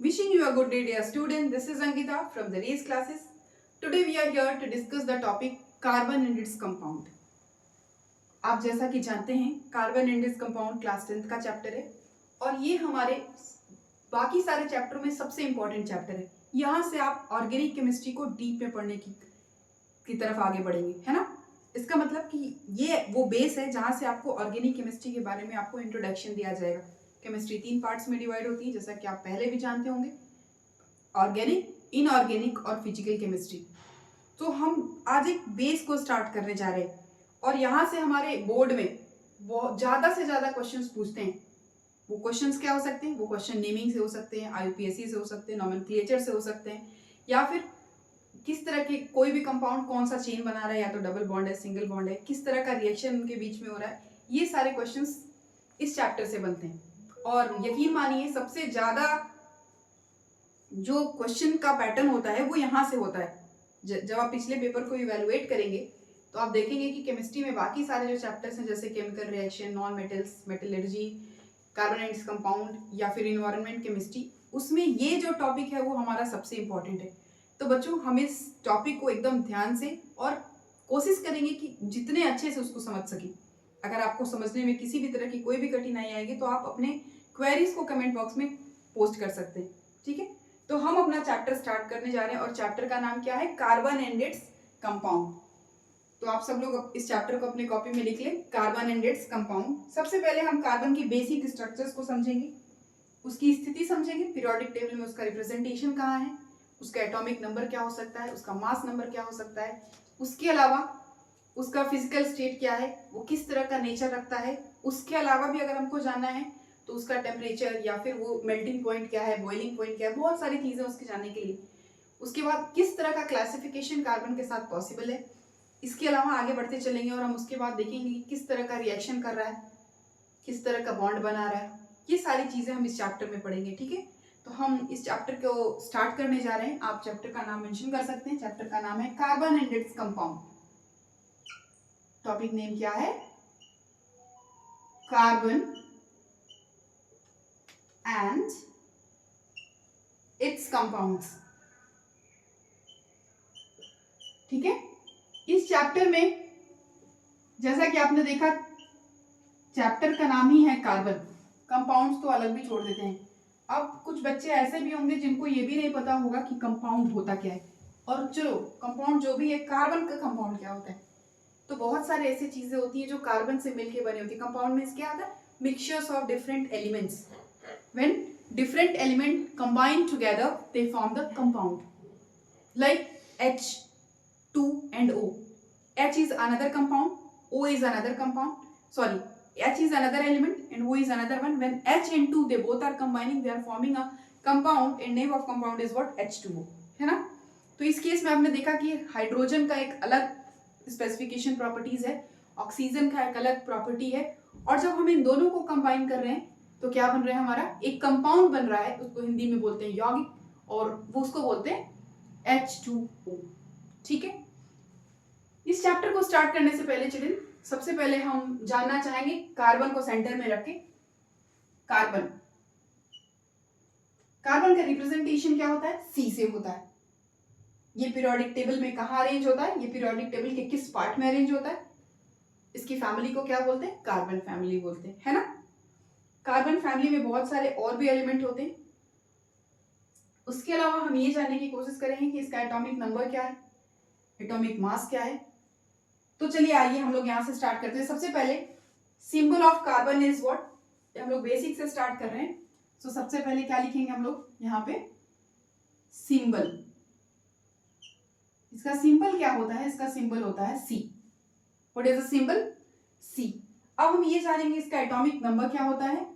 Wishing you a good day, dear student. This is Ankita from the RACE classes. Today we are here to discuss the topic carbon and its compound. आप जैसा कि जानते हैं carbon and its compound class 10th का chapter है और ये हमारे बाकी सारे चैप्टरों में सबसे इंपॉर्टेंट चैप्टर है। यहाँ से आप ऑर्गेनिक केमिस्ट्री को डीप में पढ़ने की तरफ आगे बढ़ेंगे, है ना। इसका मतलब कि ये वो बेस है जहाँ से आपको ऑर्गेनिक केमिस्ट्री के बारे में आपको इंट्रोडक्शन दिया जाएगा। केमिस्ट्री 3 पार्ट्स में डिवाइड होती है, जैसा कि आप पहले भी जानते होंगे, ऑर्गेनिक, इनऑर्गेनिक और फिजिकल केमिस्ट्री। तो हम आज एक बेस को स्टार्ट करने जा रहे हैं और यहाँ से हमारे बोर्ड में बहुत ज़्यादा से ज़्यादा क्वेश्चंस पूछते हैं। वो क्वेश्चंस क्या हो सकते हैं? वो क्वेश्चन नेमिंग से हो सकते हैं, IUPAC से हो सकते हैं, नॉमेनक्लेचर से हो सकते हैं, या फिर किस तरह के कोई भी कंपाउंड कौन सा चेन बना रहा है, या तो डबल बॉन्ड है, सिंगल बॉन्ड है, किस तरह का रिएक्शन उनके बीच में हो रहा है, ये सारे क्वेश्चंस इस चैप्टर से बनते हैं। और यकीन मानिए सबसे ज़्यादा जो क्वेश्चन का पैटर्न होता है वो यहाँ से होता है। जब आप पिछले पेपर को इवेलुएट करेंगे तो आप देखेंगे कि केमिस्ट्री में बाकी सारे जो चैप्टर्स हैं, जैसे chemical reaction, non metals, metallurgy, carbon and compound या फिर इन्वायरमेंट केमिस्ट्री, उसमें ये जो टॉपिक है वो हमारा सबसे इम्पॉर्टेंट है। तो बच्चों, हम इस टॉपिक को एकदम ध्यान से और कोशिश करेंगे कि जितने अच्छे से उसको समझ सकें। अगर आपको समझने में किसी भी तरह की कोई भी कठिनाई आएगी तो आप अपने क्वेरीज को कमेंट बॉक्स में पोस्ट कर सकते हैं, ठीक है। तो हम अपना चैप्टर स्टार्ट करने जा रहे हैं और चैप्टर का नाम क्या है? Carbon and its compound. तो आप सब लोग इस चैप्टर को अपने कॉपी में लिख लें, कार्बन एंड इट्स कंपाउंड। सबसे पहले हम कार्बन की बेसिक स्ट्रक्चर्स को समझेंगे, उसकी स्थिति समझेंगे, पीरियोडिक टेबल में उसका रिप्रेजेंटेशन कहाँ है, उसका एटॉमिक नंबर क्या हो सकता है, उसका मास नंबर क्या हो सकता है, उसके अलावा उसका फिजिकल स्टेट क्या है, वो किस तरह का नेचर रखता है। उसके अलावा भी अगर हमको जानना है तो उसका टेम्परेचर या फिर वो मेल्टिंग पॉइंट क्या है, बॉइलिंग पॉइंट क्या है, बहुत सारी चीज़ें उसके जानने के लिए। उसके बाद किस तरह का क्लासिफिकेशन कार्बन के साथ पॉसिबल है। इसके अलावा आगे बढ़ते चलेंगे और हम उसके बाद देखेंगे कि किस तरह का रिएक्शन कर रहा है, किस तरह का बॉन्ड बना रहा है। ये सारी चीज़ें हम इस चैप्टर में पढ़ेंगे, ठीक है। तो हम इस चैप्टर को स्टार्ट करने जा रहे हैं। आप चैप्टर का नाम मेंशन कर सकते हैं। चैप्टर का नाम है carbon and its compound. Topic name क्या है? कार्बन एंड इट्स कंपाउंड्स, ठीक है। इस चैप्टर में जैसा कि आपने देखा, चैप्टर का नाम ही है कार्बन, कंपाउंड्स तो अलग भी छोड़ देते हैं। अब कुछ बच्चे ऐसे भी होंगे जिनको ये भी नहीं पता होगा कि कंपाउंड होता क्या है। और चलो, कंपाउंड जो भी है, कार्बन का कंपाउंड क्या होता है? तो बहुत सारे ऐसी चीजें होती है जो कार्बन से मिलकर बनी होती है। कंपाउंड में क्या आता है? Mixtures of different elements. When different element combine together they form the compound, like H2 and O. H is another compound, O is another compound. Sorry, H is another element and O is another one. When H and 2 they both are combining, they are forming a compound and name of compound is what? H2O, है ना। तो इस case में आपने देखा कि hydrogen का एक अलग स्पेसिफिकेशन प्रॉपर्टीज है, ऑक्सीजन का एक अलग प्रॉपर्टी है, और जब हम इन दोनों को कंबाइन कर रहे हैं तो क्या बन रहा है? हमारा एक कंपाउंड बन रहा है। उसको हिंदी में बोलते हैं यौगिक, और वो उसको बोलते हैं H2O, ठीक है। इस चैप्टर को स्टार्ट करने से पहले चिल्ड्रन, सबसे पहले हम जानना चाहेंगे कार्बन को सेंटर में रख के। कार्बन कार्बन का रिप्रेजेंटेशन क्या होता है? C से होता है। ये पीरियोडिक टेबल में कहाँ अरेंज होता है? ये पीरियोडिक टेबल के किस पार्ट में अरेंज होता है? इसकी फैमिली को क्या बोलते हैं? कार्बन फैमिली बोलते हैं, है ना। कार्बन फैमिली में बहुत सारे और भी एलिमेंट होते हैं। उसके अलावा हम ये जानने की कोशिश करेंगे कि इसका एटॉमिक नंबर क्या है, एटॉमिक मास क्या है। तो चलिए आइए हम लोग यहाँ से स्टार्ट करते हैं। सबसे पहले symbol of carbon is what? हम लोग बेसिक से स्टार्ट कर रहे हैं। तो सबसे पहले क्या लिखेंगे हम लोग यहाँ पे? सिंबल। इसका सिंबल क्या होता है? इसका सिंबल होता है C। What is the symbol? C। अब हम ये जानेंगे इसका एटॉमिक नंबर क्या होता है?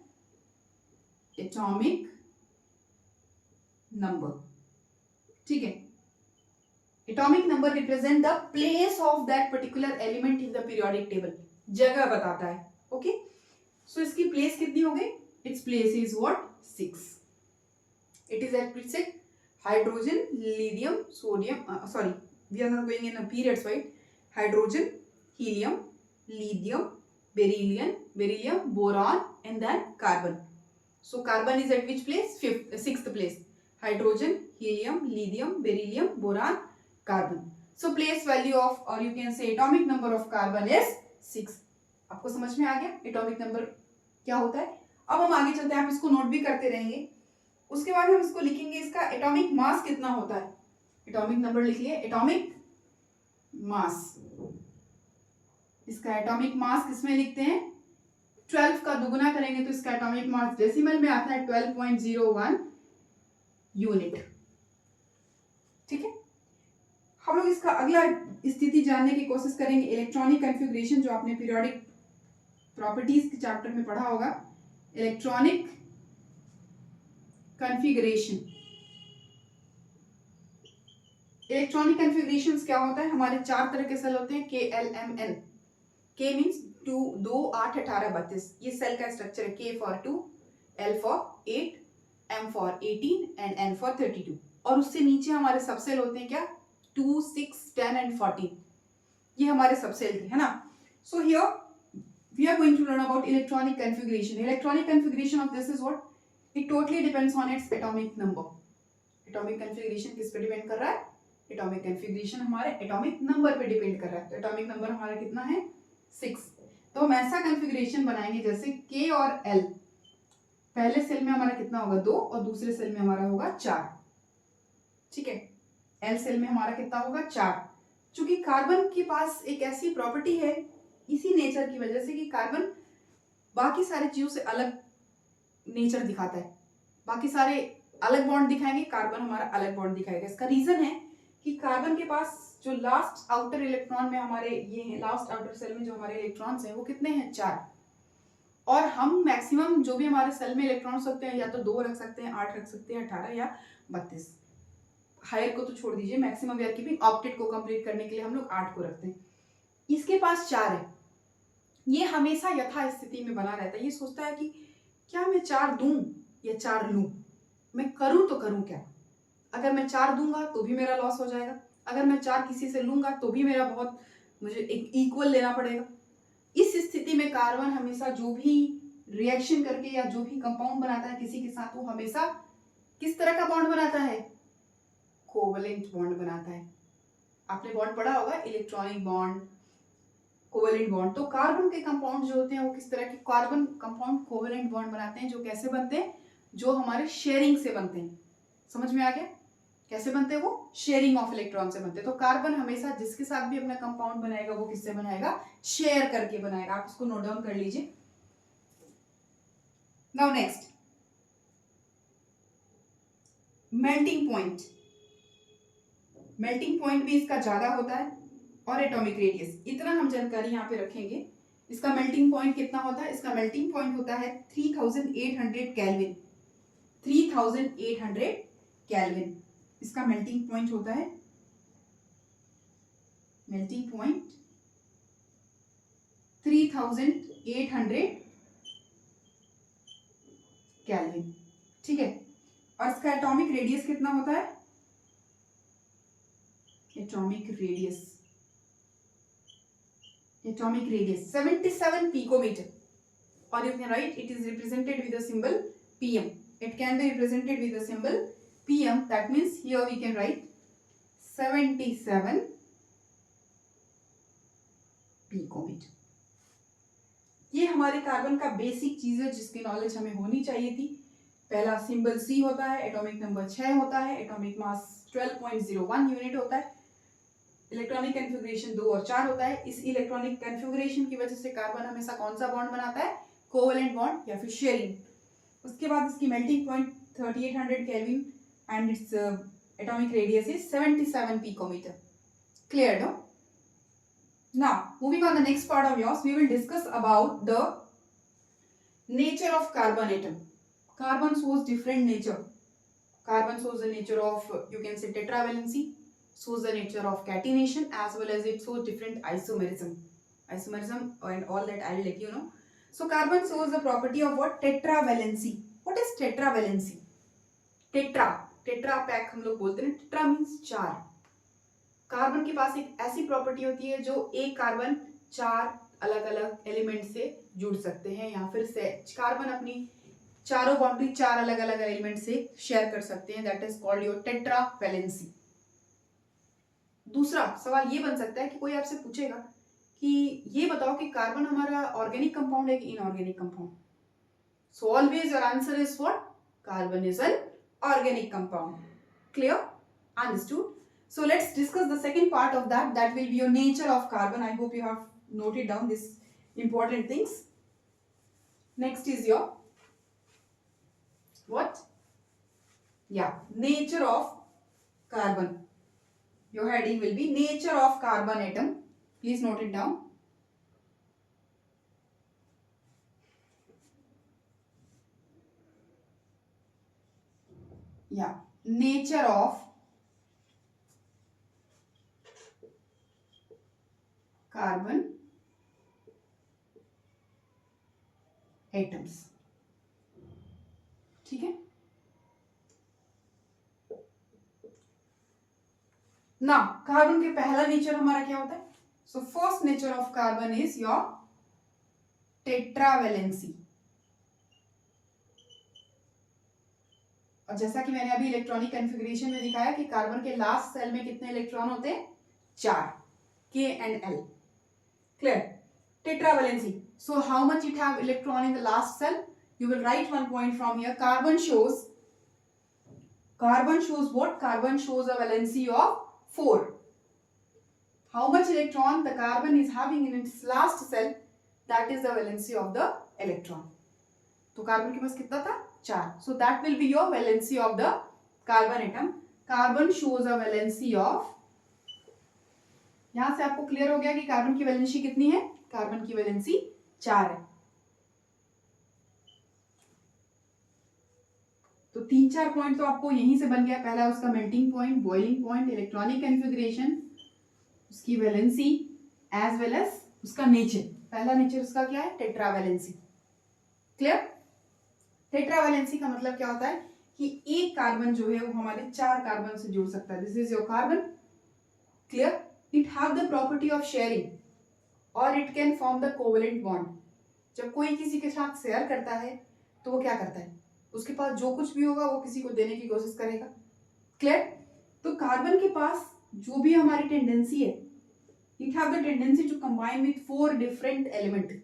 एटॉमिक नंबर, ठीक है। Atomic number represent the place of that particular element in the periodic table, जगह बताता है, ओके। सो इसकी प्लेस कितनी हो गई? Its place is what? 6। It is eight place hydrogen, lithium, sodium, sorry we are not going in periods wise. Hydrogen, helium, lithium, beryllium, boron and then carbon. So carbon is at which place? 6th place. Hydrogen, helium, lithium, beryllium, boron, carbon. So place value of, or you can say atomic number of carbon is 6. आपको समझ में आ गया atomic number क्या होता है. अब हम आगे चलते हैं, आप इसको नोट भी करते रहेंगे. उसके बाद हम इसको लिखेंगे, इसका एटॉमिक मास कितना होता है. एटॉमिक नंबर लिख लिए, एटॉमिक मास. इसका एटॉमिक मास किसमें लिखते हैं, 12 का दुगुना करेंगे तो इसका एटॉमिक मास डेसिमल में आता है 12.01 यूनिट. ठीक है. हम लोग इसका अगला स्थिति जानने की कोशिश करेंगे, इलेक्ट्रॉनिक कॉन्फ़िगरेशन, जो आपने पीरियोडिक प्रॉपर्टीज के चैप्टर में पढ़ा होगा. Electronic configuration. इलेक्ट्रॉनिक कॉन्फ़िगरेशंस क्या होता है, हमारे 4 तरह के सेल होते हैं, KLMN. K means 2, 8, 18, 32. ये सेल का स्ट्रक्चर है. K for 2, L for 8, M for 18 and N for 32. और उससे नीचे हमारे सबसेल होते हैं क्या, 2, 6, 10 एंड 14. ये हमारे सबसेल थे, है ना. So here we are going to learn about electronic configuration. Electronic configuration of this is what? It totally depends on its atomic number. Atomic configuration किस पे डिपेंड कर रहा है, atomic configuration हमारे atomic number पे डिपेंड कर रहा है. तो atomic number हमारा कितना है, 6. तो हम ऐसा configuration बनाएंगे जैसे K और L. पहले सेल में हमारा कितना होगा, 2, और दूसरे सेल में हमारा होगा 4. ठीक है. L सेल में हमारा कितना होगा, 4. चूंकि कार्बन के पास एक ऐसी प्रॉपर्टी है, इसी नेचर की वजह से, कि कार्बन बाकी सारे चीजों से अलग नेचर दिखाता है. बाकी सारे अलग बॉन्ड दिखाएंगे, कार्बन हमारा अलग बॉन्ड दिखाएगा. इसका रीजन है कि कार्बन के पास जो लास्ट आउटर इलेक्ट्रॉन में हमारे ये है, लास्ट आउटर सेल में जो हमारे इलेक्ट्रॉन्स हैं वो कितने हैं, 4. और हम मैक्सिमम जो भी हमारे सेल में इलेक्ट्रॉन्स होते हैं, या तो 2 रख सकते हैं, 8 रख सकते हैं, 18 या 32. हायर को तो छोड़ दीजिए, maximum we are keeping octet को कंप्लीट करने के लिए हम लोग 8 को रखते हैं. इसके पास 4 है. ये हमेशा यथा स्थिति में बना रहता है. ये सोचता है कि क्या मैं 4 दूं या 4 लूं, मैं करूं तो करूं क्या. अगर मैं 4 दूंगा तो भी मेरा लॉस हो जाएगा, अगर मैं 4 किसी से लूंगा तो भी मेरा बहुत, मुझे एक इक्वल लेना पड़ेगा. इस स्थिति में कार्बन हमेशा जो भी रिएक्शन करके या जो भी कंपाउंड बनाता है किसी के साथ, वो हमेशा किस तरह का बॉन्ड बनाता है, कोवलेंट बॉन्ड बनाता है. आपने बॉन्ड पढ़ा होगा, इलेक्ट्रॉनिक बॉन्ड, कोवेलेंट बॉन्ड. तो कार्बन के कंपाउंड जो होते हैं वो किस तरह के, कार्बन कंपाउंड कोवेलेंट बॉन्ड बनाते हैं. जो कैसे बनते हैं, जो हमारे शेयरिंग से बनते हैं. समझ में आ गया कैसे बनते हैं, वो शेयरिंग ऑफ इलेक्ट्रॉन से बनते हैं. तो कार्बन हमेशा जिसके साथ भी अपना कंपाउंड बनाएगा वो किससे बनाएगा, शेयर करके बनाएगा. आप इसको नोट डाउन कर लीजिए. Now next, melting point. Melting point भी इसका ज्यादा होता है, और एटॉमिक रेडियस. इतना हम जानकारी यहाँ पे रखेंगे. इसका मेल्टिंग पॉइंट कितना होता है, इसका मेल्टिंग पॉइंट होता है 3800 केल्विन. 3800 केल्विन इसका मेल्टिंग पॉइंट होता है. Melting point 3800 kelvin. ठीक है. और इसका एटॉमिक रेडियस कितना होता है, atomic radius 77 picometer, or you can write it is represented with the symbol pm. It can be represented with the symbol pm. That means here we can write 77 picometer. ये हमारे carbon का basic चीज है जिसकी knowledge हमें होनी चाहिए थी. पहला सिंबल C होता है, एटॉमिक नंबर 6 होता है, एटॉमिक मास 12.01 यूनिट होता है, इलेक्ट्रॉनिक कॉन्फ़िगरेशन 2 और 4 होता है. इस इलेक्ट्रॉनिक कॉन्फ़िगरेशन की वजह से कार्बन हमेशा कौन सा बॉन्ड बनाता है, कोवेलेंट बॉन्ड या फिर शेयरिंग. उसके बाद इसकी melting point 3800 kelvin and its atomic radius is 77 picometer. Clear no. Now moving on the next part of yours, we will discuss about the nature of carbon atom. Carbon shows different nature. Carbon shows the nature of, you can say, tetravalency, shows the nature of catenation, as well as it shows different isomerism and all that I will let you know. So carbon shows the property of what, tetravalency. What is tetravalency? tetra pack हम लोग बोलते हैं. tetra means 4. Carbon के पास एक ऐसी property होती है जो एक कार्बन 4 अलग अलग एलिमेंट से जुड़ सकते हैं, या फिर से कार्बन अपनी चारों बाउंड्री चार अलग अलग एलिमेंट से शेयर कर सकते हैं, that is called your tetravalency. दूसरा सवाल ये बन सकता है कि कोई आपसे पूछेगा कि ये बताओ कि कार्बन हमारा ऑर्गेनिक कंपाउंड है कि inorganic compound. So always your answer is what? Carbon is an organic compound. Clear? Understood? So let's discuss the second part of that. That will be your nature of carbon. I hope you have noted down these important things. Next is your what? Yeah, nature of carbon. Your heading will be nature of carbon atom. Please note it down. Yeah, nature of carbon atoms. ठीक है ना। Carbon के पहला nature हमारा क्या होता है? So first nature of carbon is your tetravalency. और जैसा कि मैंने अभी इलेक्ट्रॉनिक कॉन्फ़िगरेशन में दिखाया कि कार्बन के लास्ट सेल में कितने इलेक्ट्रॉन होते हैं? 4, K and L. Clear? Tetravalency. So how much it have electron in the last cell? You will write one point from here. Carbon shows what? Carbon shows a valency of 4. How much electron the carbon is having in its last cell? That is the valency of the electron. तो carbon के पास कितना था? 4. So that will be your valency of the carbon atom. Carbon shows a valency of, यहां से आपको clear हो गया कि कार्बन की वैलेंसी कितनी है? कार्बन की वैलेंसी 4 है। तो 3-4 पॉइंट तो आपको यहीं से बन गया। पहला उसका melting point, boiling point, electronic configuration, उसकी वैलेंसी एज वेल एज उसका नेचर। पहला नेचर उसका क्या है? टेट्रावैलेंसी। क्लियर? टेट्रावैलेंसी का मतलब क्या होता है कि एक कार्बन जो है वो हमारे 4 कार्बन से जुड़ सकता है। This is your carbon. Clear? It have the property of sharing और it can form the covalent bond. जब कोई किसी के साथ शेयर करता है तो वो क्या करता है? उसके पास जो कुछ भी होगा वो किसी को देने की कोशिश करेगा। क्लियर? तो कार्बन के पास जो भी हमारी टेंडेंसी है, it have the tendency to combine with 4 different element.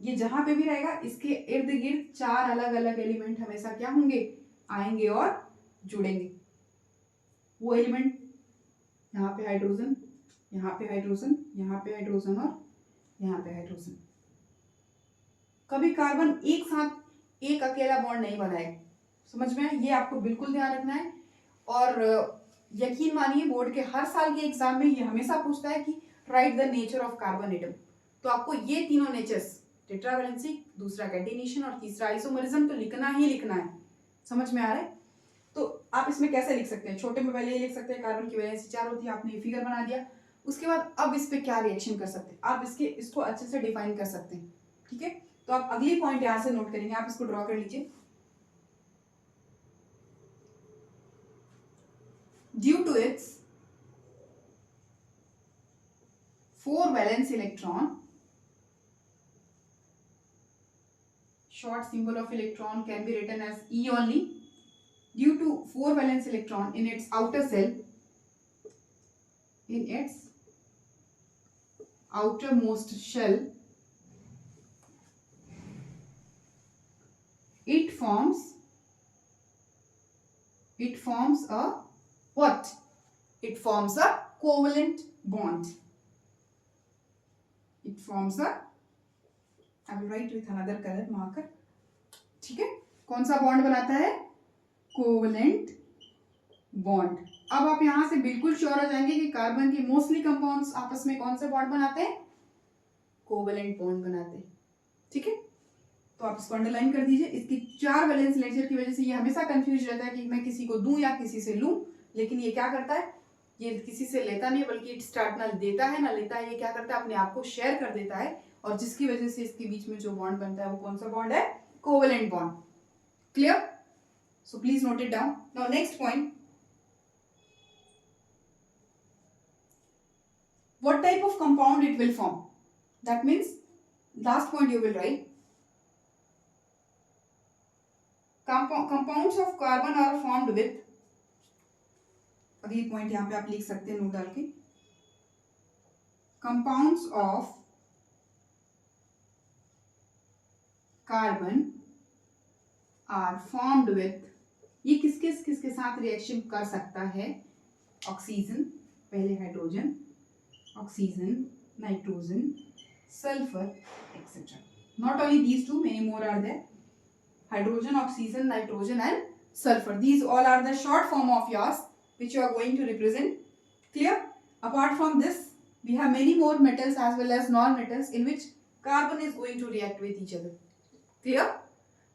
ये जहां पे भी रहेगा इसके इर्द गिर्द 4 अलग अलग एलिमेंट हमेशा क्या होंगे? आएंगे और जुड़ेंगे। वो एलिमेंट यहाँ पे हाइड्रोजन, यहाँ पे हाइड्रोजन, यहाँ पे हाइड्रोजन और यहाँ पे हाइड्रोजन। कभी कार्बन एक साथ एक अकेला बॉन्ड नहीं बनाएगा। समझ में आया? ये आपको बिल्कुल ध्यान रखना है। और यकीन मानिए बोर्ड के हर साल के एग्जाम में ये हमेशा पूछता है कि right the nature of carbon atom. तो आपको ये तीनों नेचर्स, टेट्रावैलेंसी, दूसरा कैटिनेशन और तीसरा आइसोमरिज्म, तो लिखना ही लिखना है। समझ में आ रहा है? तो आप इसमें कैसे लिख सकते हैं? छोटे में पहले ये लिख सकते हैं कार्बन की वैलेंसी 4 होती है, आपने ये फिगर बना दिया। उसके बाद अब इस पे क्या रिएक्शन कर सकते हैं आप? इसको अच्छे से डिफाइन कर सकते हैं। ठीक है? तो आप अगली पॉइंट यहाँ से नोट करेंगे। आप इसको ड्रॉ कर लीजिए। Due to its 4 valence electron, short symbol of electron can be written as E only. Due to 4 valence electron in its outer cell, in its outermost shell, it forms a what? It forms a covalent bond. It forms a, I will write with another color marker. ठीक है? कौन सा bond बनाता है? Covalent bond. अब आप यहां से बिल्कुल श्योर हो जाएंगे कि कार्बन के मोस्टली कंपाउंड्स आपस में कौन से बॉन्ड बनाते हैं? कोवेलेंट बॉन्ड बनाते हैं। ठीक है? तो आप इसको अंडरलाइन कर दीजिए। इसकी 4 वैलेंस नेचर की वजह से ये हमेशा कंफ्यूज रहता है कि मैं किसी को दूं या किसी से लूं। लेकिन ये क्या करता है? ये किसी से लेता नहीं, बल्कि इट स्टार्ट ना देता है ना लेता है। ये क्या करता है? अपने आप को शेयर कर देता है, और जिसकी वजह से इसके बीच में जो बॉन्ड बनता है वो कौन सा बॉन्ड है? Covalent bond. Clear? So please note it down. Now next point. What type of compound it will form? That means last point you will write. Compounds of carbon are formed with, अगली point यहाँ पे आप लिख सकते हैं note डाल के, compounds of carbon are formed with, ये किसके साथ रिएक्शन कर सकता है? ऑक्सीजन, पहले hydrogen, oxygen, nitrogen, sulphur, etcetera. Not only these two, many more are there. Hydrogen, oxygen, nitrogen and sulfur. These all are the short form of yours which you are going to represent. Clear? Apart from this, we have many more metals as well as non-metals in which carbon is going to react with each other. Clear?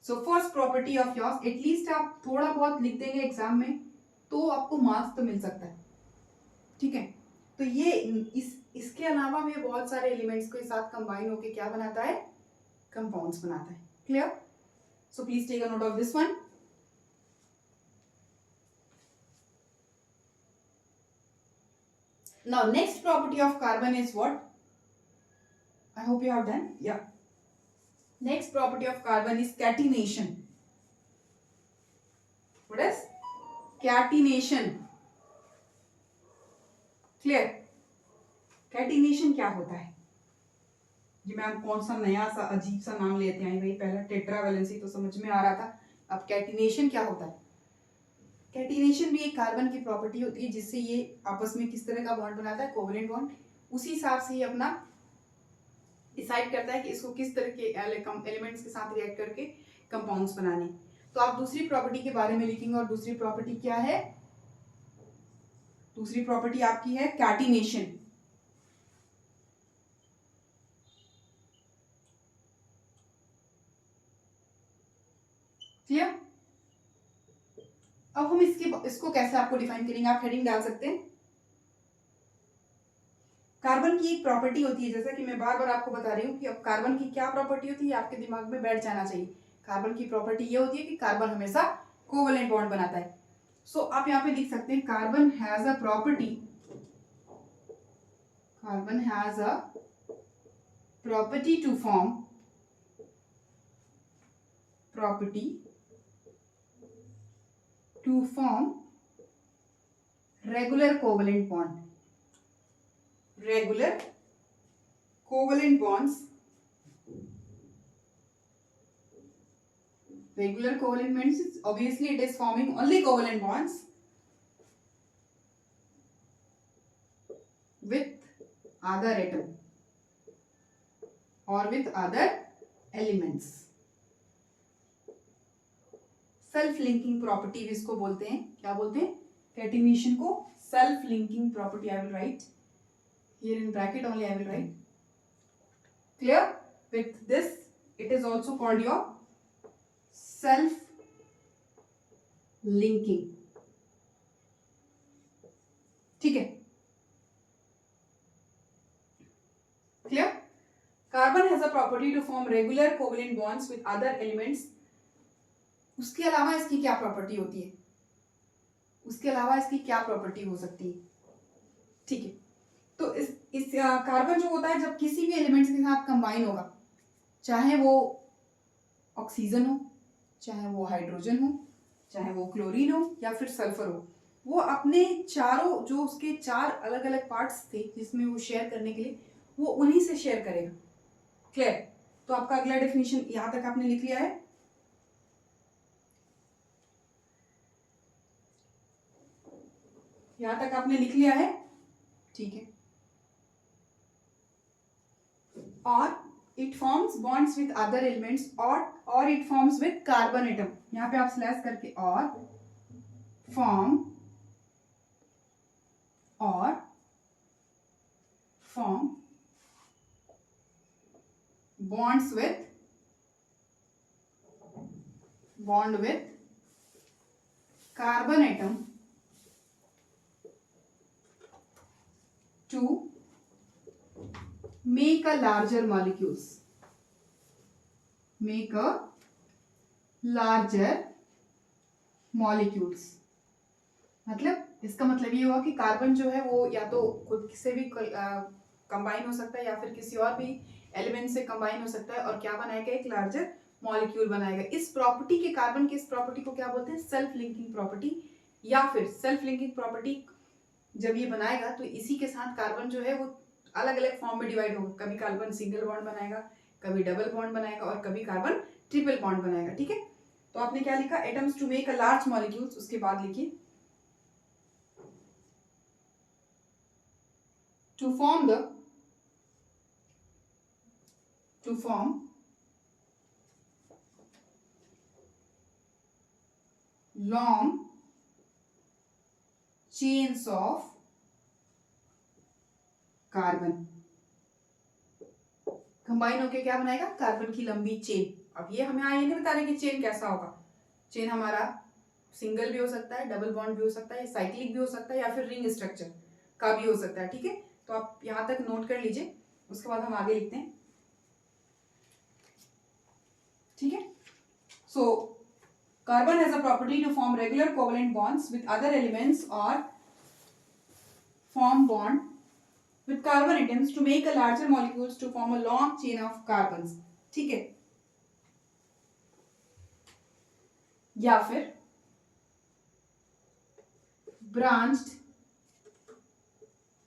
So first property of yours, at least आप थोड़ा बहुत लिख देंगे exam में तो आपको marks तो मिल सकता है. ठीक है, तो ये इसके अलावा भी बहुत सारे एलिमेंट्स के साथ कंबाइन होके क्या बनाता है? कंपाउंड्स बनाता है. Clear? So please take a note of this one. Now next property of carbon is what? I hope you have done. Yeah. Next property of carbon is catenation. What is catenation? Clear? Catenation क्या होता है? जी ma'am कौन सा नया सा अजीब सा नाम लेते हैं भाई, पहला टेट्रावैलेंसी तो समझ में आ रहा था, अब कैटिनेशन क्या होता है? कैटिनेशन भी एक कार्बन की प्रॉपर्टी होती है जिससे ये आपस में किस तरह का बॉन्ड बनाता है? Covalent bond. उसी हिसाब से ये अपना डिसाइड करता है कि इसको किस तरह के एलिमेंट्स के साथ रिएक्ट करके कंपाउंड्स बनाने. तो आप दूसरी प्रॉपर्टी के बारे में लिखेंगे और दूसरी प्रॉपर्टी क्या है? दूसरी प्रॉपर्टी आपकी है कैटिनेशन. क्लियर? अब हम इसको कैसे आपको डिफाइन करेंगे? आप हेडिंग डाल सकते हैं. कार्बन की एक प्रॉपर्टी होती है, जैसा कि मैं बार बार आपको बता रही हूँ कि अब कार्बन की क्या प्रॉपर्टी होती है आपके दिमाग में बैठ जाना चाहिए. कार्बन की प्रॉपर्टी ये होती है कि कार्बन हमेशा कोवेलेंट बॉन्ड बनाता है. सो आप यहाँ पे लिख सकते हैं carbon has a property, carbon has a property to form, property to form regular covalent bond. Regular covalent bonds. Regular covalent means obviously it is forming only covalent bonds with other atom or with other elements. Self linking property भी इसको बोलते हैं. क्या बोलते हैं? Catenation को self linking property. I will write here in bracket only, I will write. Clear? With this it is also called your self linking. ठीक है, clear? Carbon has a property to form regular covalent bonds with other elements. उसके अलावा इसकी क्या property होती है? उसके अलावा इसकी क्या प्रॉपर्टी हो सकती है? ठीक है, तो इस कार्बन जो होता है जब किसी भी एलिमेंट्स के साथ कंबाइन होगा, चाहे वो ऑक्सीजन हो, चाहे वो हाइड्रोजन हो, चाहे वो क्लोरीन हो या फिर सल्फर हो, वो अपने चारों जो उसके चार अलग अलग पार्ट्स थे जिसमें वो शेयर करने के लिए, वो उन्हीं से शेयर करेगा. क्लियर? तो आपका अगला डेफिनेशन यहां तक आपने लिख लिया है. यहां तक आपने लिख लिया है. ठीक है. और it forms bonds with other elements और it forms with carbon atom. यहां पे आप स्लैश करके और form bonds with carbon atom to make a larger molecules. Make a larger molecules. मतलब इसका मतलब ये हुआ कि कार्बन जो है वो या तो खुद से भी कंबाइन हो सकता है या फिर किसी और भी एलिमेंट से कंबाइन हो सकता है और क्या बनाएगा? एक लार्जर मॉलिक्यूल बनाएगा। इस प्रॉपर्टी के, कार्बन की इस प्रॉपर्टी को क्या बोलते हैं? Self linking property. या फिर सेल्फ लिंकिंग प्रॉपर्टी जब ये बनाएगा तो इसी के साथ कार्बन जो है वो अलग अलग फॉर्म में डिवाइड होगा। कभी कार्बन सिंगल बॉन्ड बनाएगा, कभी डबल बॉन्ड बनाएगा और कभी कार्बन ट्रिपल बॉन्ड बनाएगा। ठीक है, तो आपने क्या लिखा? Atoms to make a large molecules. उसके बाद लिखिए to form long chains of carbon. Combine होके क्या बनाएगा? कार्बन की लंबी चेन। अब ये हमें ये नहीं बता रहे कि चेन कैसा होगा। चेन हमारा सिंगल भी हो सकता है, डबल बॉन्ड भी हो सकता है, साइक्लिक भी हो सकता है, या फिर रिंग स्ट्रक्चर का भी हो सकता है। ठीक है, तो आप यहां तक नोट कर लीजिए, उसके बाद हम आगे लिखते हैं। ठीक है, सो carbon has a property to form regular covalent bonds with other elements or form bond with carbon atoms to make a larger molecules to form a long chain of carbons. ठीक है, या फिर ब्रांच्ड,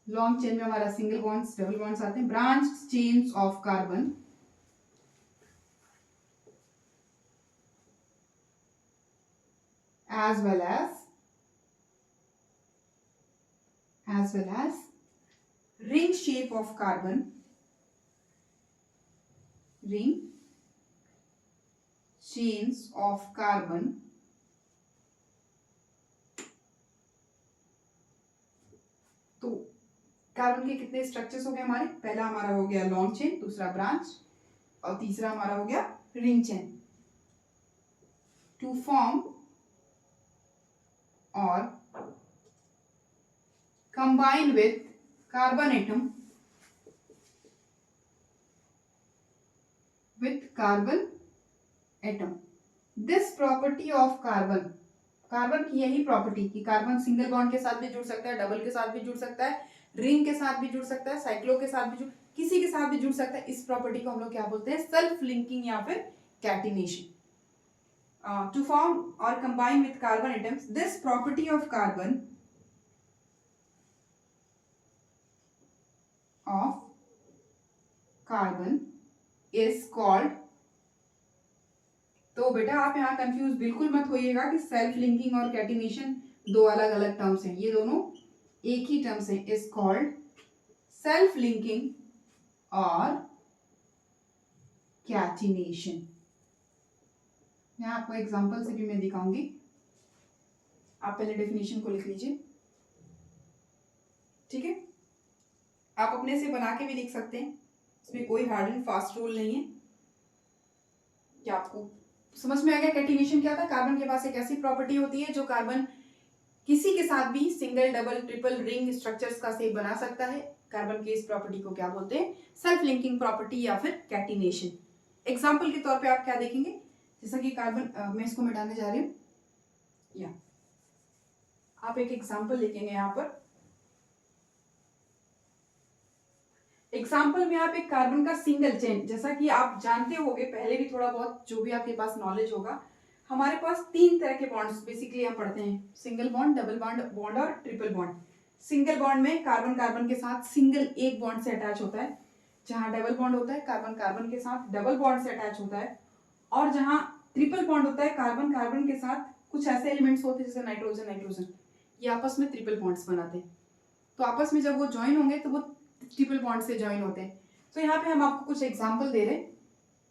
लॉन्ग चेन में हमारा single bonds double bonds आते हैं, branched chains of carbon as well as ring shape of carbon, ring chains of carbon तो carbon के कितने स्ट्रक्चर्स हो गए हमारे? पहला हमारा हो गया लॉन्ग चेन, दूसरा ब्रांच और तीसरा हमारा हो गया रिंग चेन। टू फॉर्म और combine with carbon atom this property of carbon, carbon की यही प्रॉपर्टी कि कार्बन सिंगल बॉन्ड के साथ भी जुड़ सकता है, डबल के साथ भी जुड़ सकता है, रिंग के साथ भी जुड़ सकता है, साइक्लो के साथ भी किसी के साथ भी जुड़ सकता है। इस प्रॉपर्टी को हम लोग क्या बोलते हैं? सेल्फ लिंकिंग या फिर कैटिनेशन। टू फॉर्म और combine with carbon atoms this property of carbon is called. तो बेटा आप यहाँ कंफ्यूज बिल्कुल मत होइएगा कि सेल्फ लिंकिंग और कैटिनेशन दो अलग अलग टर्म्स हैं, ये दोनों एक ही टर्म्स हैं। इज कॉल्ड सेल्फ लिंकिंग और कैटिनेशन। यहाँ आपको एग्जांपल से भी मैं दिखाऊंगी, आप पहले डेफिनेशन को लिख लीजिए। ठीक है, आप अपने से बना के भी लिख सकते हैं, इसमें कोई हार्ड एंड फास्ट रूल नहीं है। क्या आपको समझ में आ गया कैटिनेशन क्या था? कार्बन के पास एक ऐसी प्रॉपर्टी होती है जो कार्बन किसी के साथ भी single double triple ring structures का शेप बना सकता है। कार्बन की इस प्रॉपर्टी को क्या बोलते हैं? सेल्फ लिंकिंग प्रॉपर्टी या फिर कैटिनेशन। एग्जाम्पल के तौर पे आप क्या देखेंगे? जैसा कि कार्बन, मैं इसको मिटाने जा रही हूँ, या आप एक एग्जाम्पल लिखेंगे यहाँ पर। एग्जाम्पल में आप एक कार्बन का सिंगल चेन, जैसा कि आप जानते होंगे पहले भी थोड़ा बहुत जो भी आपके पास नॉलेज होगा, हमारे पास तीन तरह के बॉन्ड्स बेसिकली हम पढ़ते हैं, सिंगल बॉन्ड, डबल बॉन्ड और ट्रिपल बॉन्ड। सिंगल बॉन्ड में कार्बन कार्बन के साथ सिंगल एक बॉन्ड से अटैच होता है, जहां डबल बॉन्ड होता है कार्बन कार्बन के साथ डबल बॉन्ड से अटैच होता है, और जहां ट्रिपल बॉन्ड होता है कार्बन कार्बन के साथ कुछ ऐसे एलिमेंट्स होते हैं जैसे नाइट्रोजन नाइट्रोजन, ये आपस में ट्रिपल बॉन्ड्स बनाते हैं। तो आपस में जब वो ज्वाइन होंगे तो वो ट्रिपल बॉन्ड से ज्वाइन होते हैं। तो यहाँ पे हम आपको कुछ एग्जाम्पल दे रहे हैं।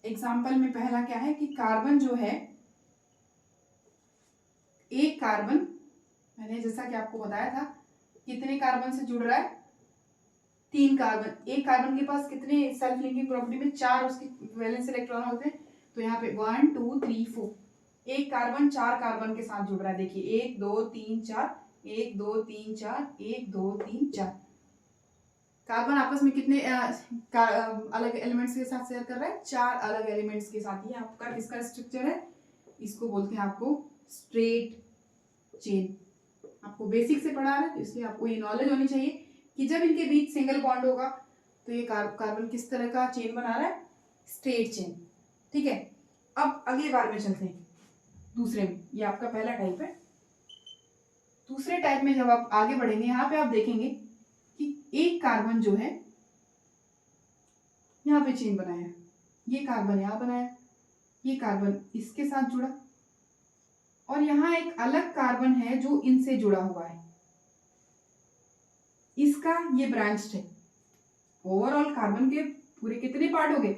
एग्जाम्पल में पहला क्या है कि कार्बन जो है, एक कार्बन, मैंने जैसा कि आपको बताया था कितने कार्बन से जुड़ रहा है? तीन कार्बन। एक कार्बन के पास कितने सेल्फ लिंकिंग प्रॉपर्टी में चार उसके वैलेंस इलेक्ट्रॉन होते हैं, तो यहाँ पे 1 2 3 4, एक कार्बन चार कार्बन के साथ जुड़ रहा है। देखिए 1 2 3 4, 1 2 3 4, 1 2 3 4 कार्बन आपस में कितने अलग एलिमेंट्स के साथ शेयर कर रहा है? चार अलग एलिमेंट्स के साथ। ये आपका किसका स्ट्रक्चर है? इसको बोलते हैं आपको स्ट्रेट चेन। आपको बेसिक से पढ़ा है तो इसलिए आपको ये नॉलेज होनी चाहिए कि जब इनके बीच सिंगल बॉन्ड होगा तो ये कार्बन किस तरह का चेन बना रहा है? Straight chain. ठीक है, अब अगले बार में चलते हैं, दूसरे में। ये आपका पहला टाइप है। दूसरे टाइप में जब आप आगे बढ़ेंगे, यहाँ पे आप देखेंगे कि एक कार्बन जो है यहाँ पे चेन बनाया, ये कार्बन यहाँ बनाया, ये कार्बन इसके साथ जुड़ा, और यहाँ एक अलग कार्बन है जो इनसे जुड़ा हुआ है, इसका ये ब्रांच्ड है। ओवरऑल कार्बन के पूरे कितने पार्ट हो गए?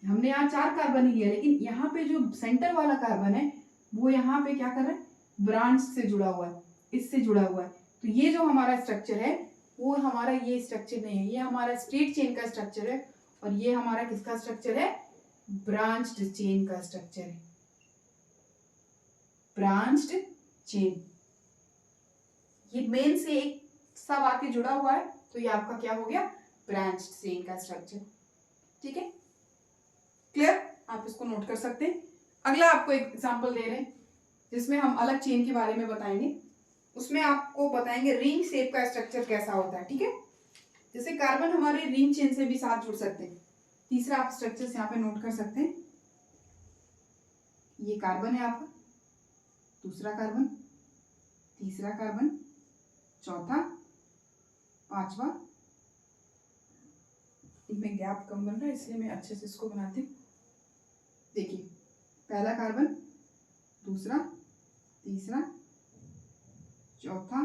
हमने यहाँ 4 कार्बन ही लिया, लेकिन यहाँ पे जो सेंटर वाला कार्बन है वो यहाँ पे क्या कर रहा है? ब्रांच से जुड़ा हुआ है, इससे जुड़ा हुआ है। तो ये जो हमारा स्ट्रक्चर है वो हमारा ये स्ट्रक्चर नहीं है, ये हमारा स्ट्रेट चेन का स्ट्रक्चर है, और ये हमारा किसका स्ट्रक्चर है? ब्रांच्ड चेन का स्ट्रक्चर है, ब्रांच्ड चेन। ये मेन से एक सब आके जुड़ा हुआ है, तो ये आपका क्या हो गया? ब्रांच्ड चेन का स्ट्रक्चर। ठीक है, क्लियर? आप इसको नोट कर सकते हैं। अगला आपको एक एग्जांपल दे रहे हैं जिसमें हम अलग चेन के बारे में बताएंगे। उसमें आपको बताएंगे रिंग शेप का स्ट्रक्चर कैसा होता है। ठीक है, जैसे कार्बन हमारे रिंग चेन से भी साथ जुड़ सकते हैं। तीसरा आप स्ट्रक्चर यहाँ पे नोट कर सकते हैं। ये कार्बन है आपका, दूसरा कार्बन, तीसरा कार्बन, चौथा, पांचवा। इनमें गैप कम बन रहा है इसलिए मैं अच्छे से इसको बनाती हूँ। देखिए, पहला कार्बन, दूसरा, तीसरा, चौथा,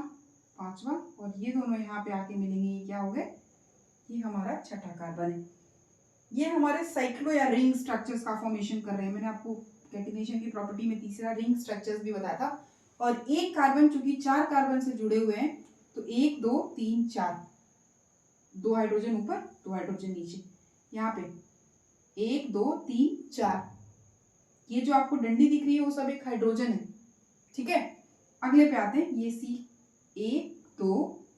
पांचवा, और ये दोनों यहाँ पे आके मिलेंगे। ये क्या हो गए? ये हमारा छठा कार्बन है। ये हमारे साइक्लो या रिंग स्ट्रक्चर्स का फॉर्मेशन कर रहे हैं। मैंने आपको कैटिनेशन की प्रॉपर्टी में तीसरा रिंग स्ट्रक्चर्स भी बताया था। और एक कार्बन चूंकि 4 कार्बन से जुड़े हुए हैं, तो 1 2 3 4, 2 हाइड्रोजन ऊपर, 2 हाइड्रोजन नीचे। यहाँ पे 1 2 3 4, ये जो आपको डंडी दिख रही है वो सब एक हाइड्रोजन है। ठीक है, अगले पे आते हैं। ये सी 1 2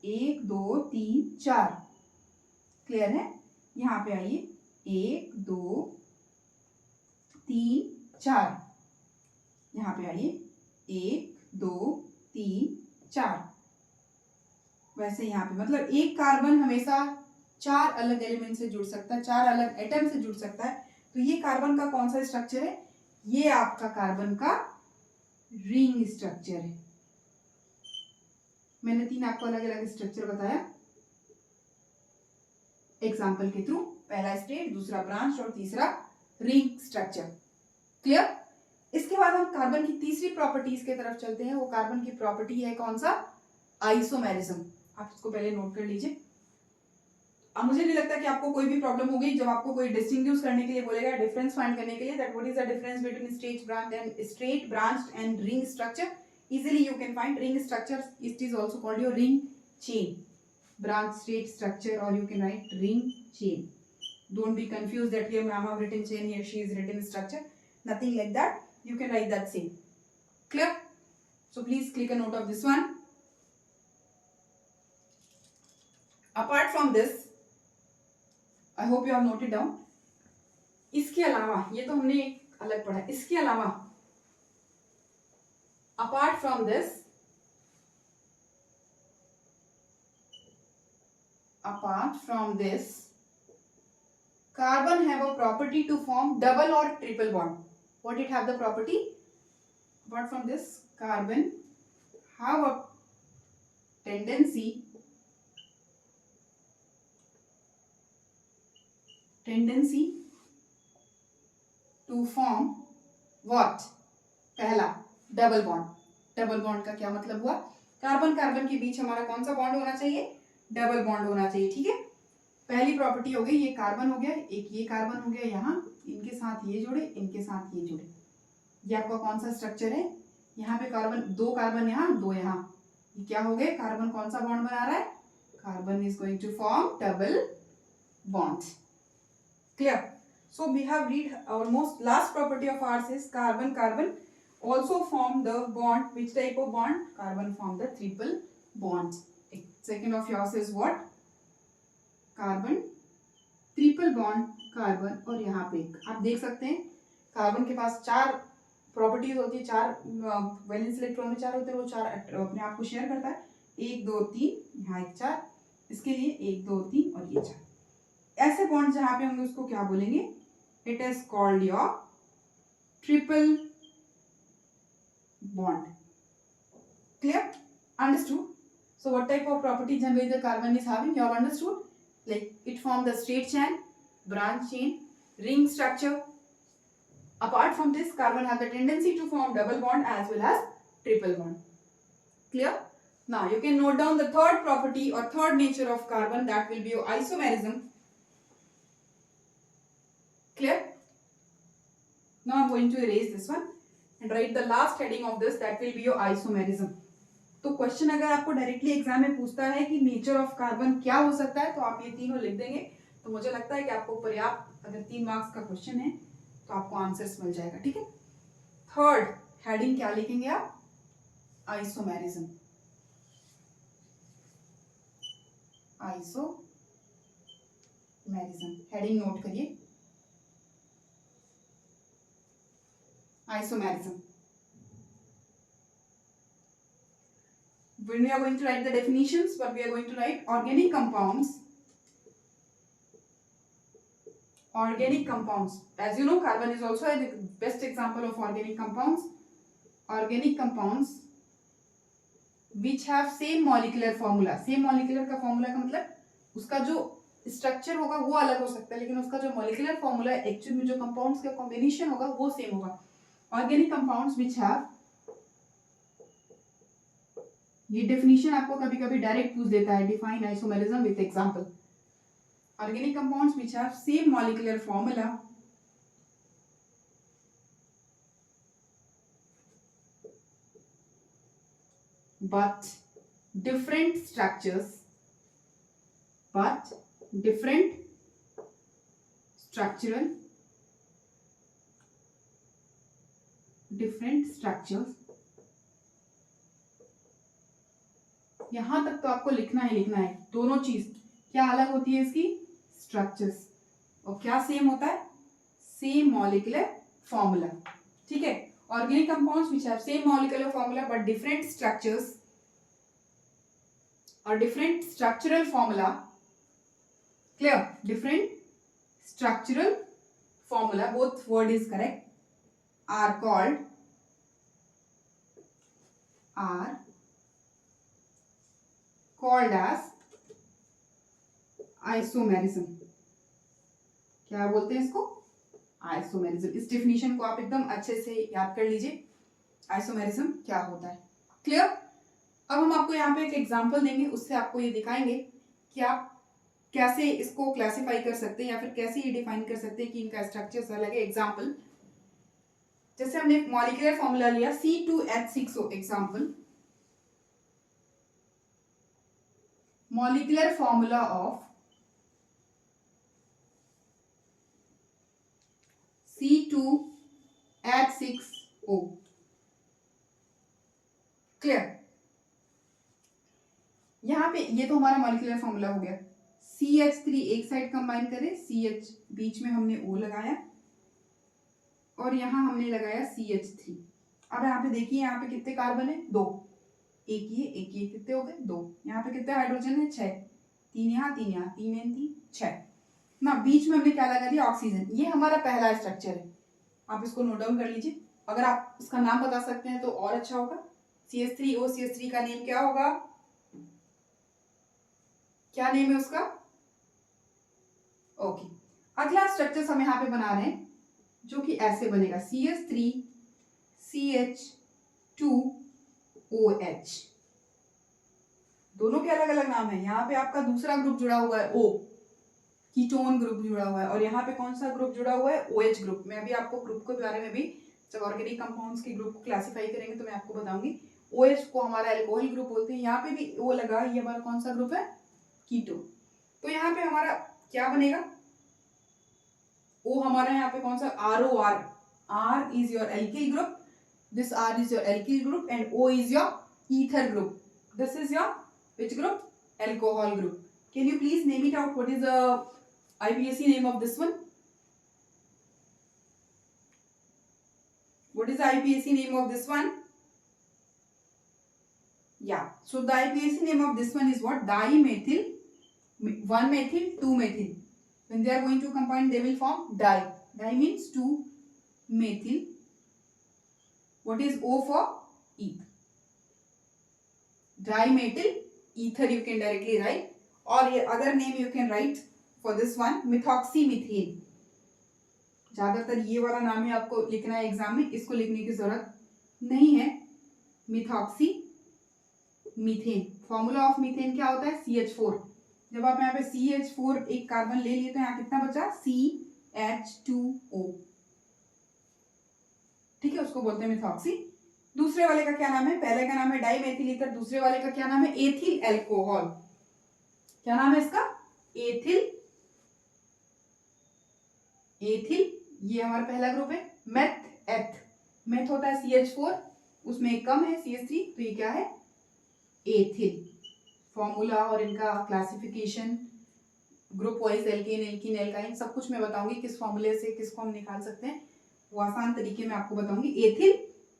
1 2 3 4, क्लियर है? यहाँ पे आइए, 1 2 3 4, यहाँ पे आइए, 1 2 3 4। वैसे यहाँ पे मतलब एक कार्बन हमेशा 4 अलग एलिमेंट से जुड़ सकता है, 4 अलग एटम से जुड़ सकता है। तो ये कार्बन का कौन सा स्ट्रक्चर है? ये आपका कार्बन का रिंग स्ट्रक्चर है। मैंने 3 आपको अलग अलग स्ट्रक्चर बताया एग्जाम्पल के थ्रू। पहला स्ट्रेट, दूसरा ब्रांच, और तीसरा रिंग स्ट्रक्चर। क्लियर? इसके बाद हम कार्बन की तीसरी प्रॉपर्टीज की तरफ चलते हैं। वो कार्बन की प्रॉपर्टी है कौन सा? आइसोमेरिज्म। आप इसको पहले नोट कर लीजिए। अब मुझे नहीं लगता कि आपको कोई भी प्रॉब्लम होगी जब आपको कोई डिस्टिंग्विश करने के लिए बोलेगा, डिफरेंस फाइंड करने के लिए, that what is the difference between straight branched and ring structure. Easily you can find ring structure, it is also called your ring chain, branch straight structure, or you can write ring chain. Don't be confused that here ma'am have written chain, here she is written structure. Nothing like that. You can write that same. Clear? So please click a note of this one. Apart from this, I hope you have noted down. इसके अलावा, ये तो हमने अलग पढ़ा, इसके अलावा apart from this, carbon have a property to form double or triple bond. What it have the property? Apart from this, carbon have a tendency to form what? पहला, डबल बॉन्ड। डबल बॉन्ड का क्या मतलब हुआ? Carbon carbon के बीच हमारा कौन सा bond होना चाहिए? डबल बॉन्ड होना चाहिए। ठीक है, पहली प्रॉपर्टी हो गई। ये कार्बन हो गया, एक ये कार्बन हो गया यहाँ, इनके साथ ये जुड़े, इनके साथ ये जुड़े। ये आपका कौन सा स्ट्रक्चर है? यहाँ पे कार्बन, 2 कार्बन यहाँ, 2 यहाँ, ये क्या हो गए? कार्बन कौन सा बॉन्ड बना रहा है? Carbon is going to form double bond. Clear? So we have read almost last property of ours is carbon also form the bond. Which type of bond? Carbon form the triple bond. Second of yours is what? Carbon triple bond, carbon और यहाँ पे आप देख सकते हैं carbon के पास 4 properties होती है, 4 वैलेंस इलेक्ट्रॉन में 4 होते हैं, वो 4 अपने आप को शेयर करता है। 1 2 3, यहाँ एक 4, इसके लिए 1 2 3 और ये 4। ऐसे बॉन्ड जहाँ पे होंगे उसको क्या बोलेंगे? It is called your triple bond. Clear? Understood? So what type of property generally the carbon is having? You have understood? Like it forms the straight chain, branch chain, ring structure. Apart from this, carbon has the tendency to form double bond as well as triple bond. Clear? Now you can note down the third property or third nature of carbon, that will be your isomerism. Clear? Now I am going to erase this one and write the last heading of this, that will be your isomerism. तो question अगर आपको directly exam में पूछता है कि nature of carbon क्या हो सकता है, तो आप ये तीनों लिख देंगे, तो मुझे लगता है कि आपको पर्याप्त, अगर 3 मार्क्स का क्वेश्चन है तो आपको आंसर्स मिल जाएगा. ठीक है. थर्ड हेडिंग क्या लिखेंगे आप? आइसोमेरिज्म. आइसोमेरिज्म हेडिंग नोट करिए. Isomerism. When we are going to write the definitions, what we are going to write? Organic compounds. Organic compounds. As you know, carbon is also the best example of organic compounds. Organic compounds which have same molecular formula. Same molecular का formula का मतलब उसका जो structure होगा वो अलग हो सकता है, लेकिन उसका जो molecular formula एक्चुअल में जो compounds का combination होगा वो same होगा. Organic compounds which have, ये definition आपको कभी कभी डायरेक्ट पूछ देता है, define isomerism with example. Organic compounds which have same molecular formula but different structural यहां तक तो आपको लिखना ही लिखना है. दोनों चीज क्या अलग होती है इसकी? स्ट्रक्चर्स. और क्या सेम होता है? Same molecular formula. ठीक है. Organic compounds which have same molecular formula but different structures और different structural formula. Clear? Different structural formula, both word is correct, are called as isomerism. क्या बोलते हैं इसको? आइसोमेरिज्म. इस डेफिनेशन को आप एकदम अच्छे से याद कर लीजिए, आइसोमेरिज्म क्या होता है. क्लियर? अब हम आपको यहाँ पे एक एग्जांपल देंगे, उससे आपको ये दिखाएंगे कि आप कैसे इसको क्लासिफाई कर सकते हैं या फिर कैसे ये डिफाइन कर सकते हैं कि इनका स्ट्रक्चर अलग है. एग्जाम्पल, जैसे हमने मॉलिक्यूलर फॉर्मूला लिया C2H6O. Example, molecular formula of C2H6O. Clear? यहां पे ये तो हमारा मॉलिक्यूलर फॉर्मूला हो गया. CH3 एक साइड कंबाइन करें, CH बीच में हमने O लगाया और यहाँ हमने लगाया CH3. अब यहाँ पे देखिए, यहाँ पे कितने कार्बन है? 2. एक ये कितने हो गए? 2. यहाँ पे कितने हाइड्रोजन है? 6. 3 यहाँ 3 यहाँ, 3 N 3 6. ना बीच में हमने क्या लगा दिया? ऑक्सीजन. ये हमारा पहला स्ट्रक्चर है. आप इसको नोट डाउन कर लीजिए. अगर आप इसका नाम बता सकते हैं तो और अच्छा होगा. CH3O, CH3 का नेम क्या होगा? क्या नेम है उसका? ओके. अगला स्ट्रक्चर हम यहाँ पे बना रहे हैं जो कि ऐसे बनेगा, CH3 CH2OH. दोनों के अलग अलग नाम है. यहाँ पे आपका दूसरा ग्रुप जुड़ा हुआ है, O, कीटोन ग्रुप जुड़ा हुआ है, और यहाँ पे कौन सा ग्रुप जुड़ा हुआ है? OH group. मैं अभी आपको ग्रुप के बारे में भी, जब ऑर्गेनिक कंपाउंड्स के ग्रुप को क्लासिफाई करेंगे तो मैं आपको बताऊंगी. OH को हमारा एल्कोहल ग्रुप बोलते हैं. यहाँ पे भी O लगा, ये हमारा कौन सा ग्रुप है? कीटो. तो यहाँ पे हमारा क्या बनेगा? O हमारा यहाँ पे कौन सा? ROR. R is your alkyl group. This R is your alkyl group and O is your ether group. This is your which group? Alcohol group. Can you please name it out? What is the IPAC name of this one? What is the IPAC name of this one? Yeah. So the IPAC name of this one is what? Dimethyl. 1-methyl, 2-methyl. When they are going to combine, they will form di. Di means 2-methyl What is O for? Eth. Dimethyl ether you can directly write, or other name you can write for this one, methoxymethane. ज्यादातर ये वाला नाम ही आपको लिखना है exam में, इसको लिखने की जरूरत नहीं है। Methoxy methane, formula of methane क्या होता है? CH4। जब आप यहाँ पे CH4 एक कार्बन ले लिए तो यहाँ कितना बचा? CH2O। ठीक है, उसको बोलते हैं मिथॉक्सी। दूसरे वाले का क्या नाम है? पहले का नाम है डाइमेथिल ईथर, दूसरे वाले का क्या नाम है? Ethyl alcohol. क्या नाम है इसका? एथिल। ये हमारा पहला ग्रुप है। मेथ एथ, मेथ होता है CH4, उसमें एक कम है CH3, तो ये क्या है? एथिल। फॉर्मूला और इनका classification, group wise alkane, alkene, alkyne, सब कुछ मैं बताऊंगी किस फॉर्मूले से किसको हम निकाल सकते हैं, वो आसान तरीके में आपको बताऊंगी। एथिल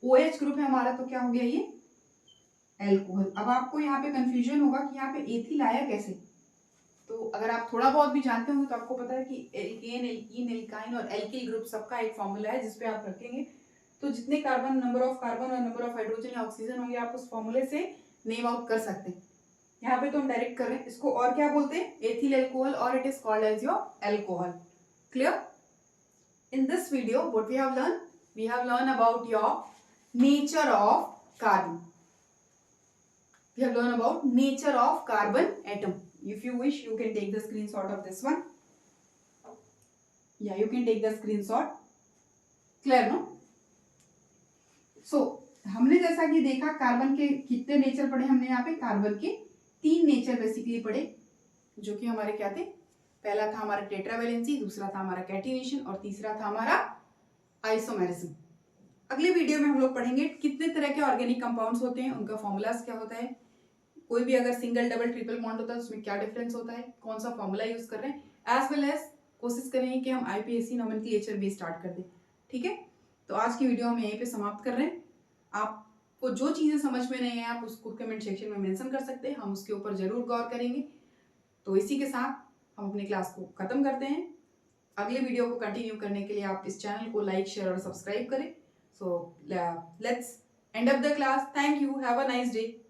OH ग्रुप है हमारा, तो क्या हो गया ये? एल्कोहल। अब आपको यहाँ पे कंफ्यूजन होगा कि यहाँ पे एथिल आया कैसे, तो अगर आप थोड़ा बहुत भी जानते होंगे तो आपको पता है कि एल्केन, एल्कीन, एल्काइन और एल्किल ग्रुप सबका एक फॉर्मूला है जिसपे आप रखेंगे, तो जितने कार्बन, नंबर ऑफ कार्बन और नंबर ऑफ हाइड्रोजन या ऑक्सीजन होंगे आप उस फॉर्मूले से नेम आउट कर सकते हैं। यहाँ पे तो हम डायरेक्ट कर रहे हैं इसको। और क्या बोलते हैं? एथिल एल्कोहल, और it is called as your alcohol. Clear? In this video what we have learn? We have learn about your nature of carbon. We have learned about nature of carbon atom. If you wish, you can take the screenshot of this one. Yeah, you can take the screenshot. Clear, no? So, हमने जैसा कि देखा carbon के कितने nature पढ़े हमने यहाँ पे? कार्बन के 3 नेचर बेसिकली पढ़े, जो कि हमारे क्या थे? पहला था हमारा टेट्रावैलेंसी, दूसरा था हमारा कैटिनेशन और तीसरा था हमारा आइसोमेरिज्म। अगले वीडियो में हम लोग पढ़ेंगे कितने तरह के ऑर्गेनिक कंपाउंड्स होते हैं, उनका फॉर्मूलाज क्या होता है, कोई भी अगर सिंगल, डबल, ट्रिपल बॉन्ड होता है उसमें क्या डिफरेंस होता है, कौन सा फॉर्मूला यूज कर रहे हैं, एज वेल एज कोशिश करेंगे कि हम IPSC नोमेनक्लेचर भी स्टार्ट कर दें। ठीक है, तो आज की वीडियो हम यहीं पे समाप्त कर रहे हैं। आपको जो चीज़ें समझ में नहीं है आप उसको कमेंट सेक्शन में मेंशन कर सकते हैं, हम उसके ऊपर जरूर गौर करेंगे। तो इसी के साथ हम अपनी क्लास को खत्म करते हैं। अगले वीडियो को कंटिन्यू करने के लिए आप इस चैनल को लाइक, शेयर और सब्सक्राइब करें। So let's end up the class. Thank you, have a nice day.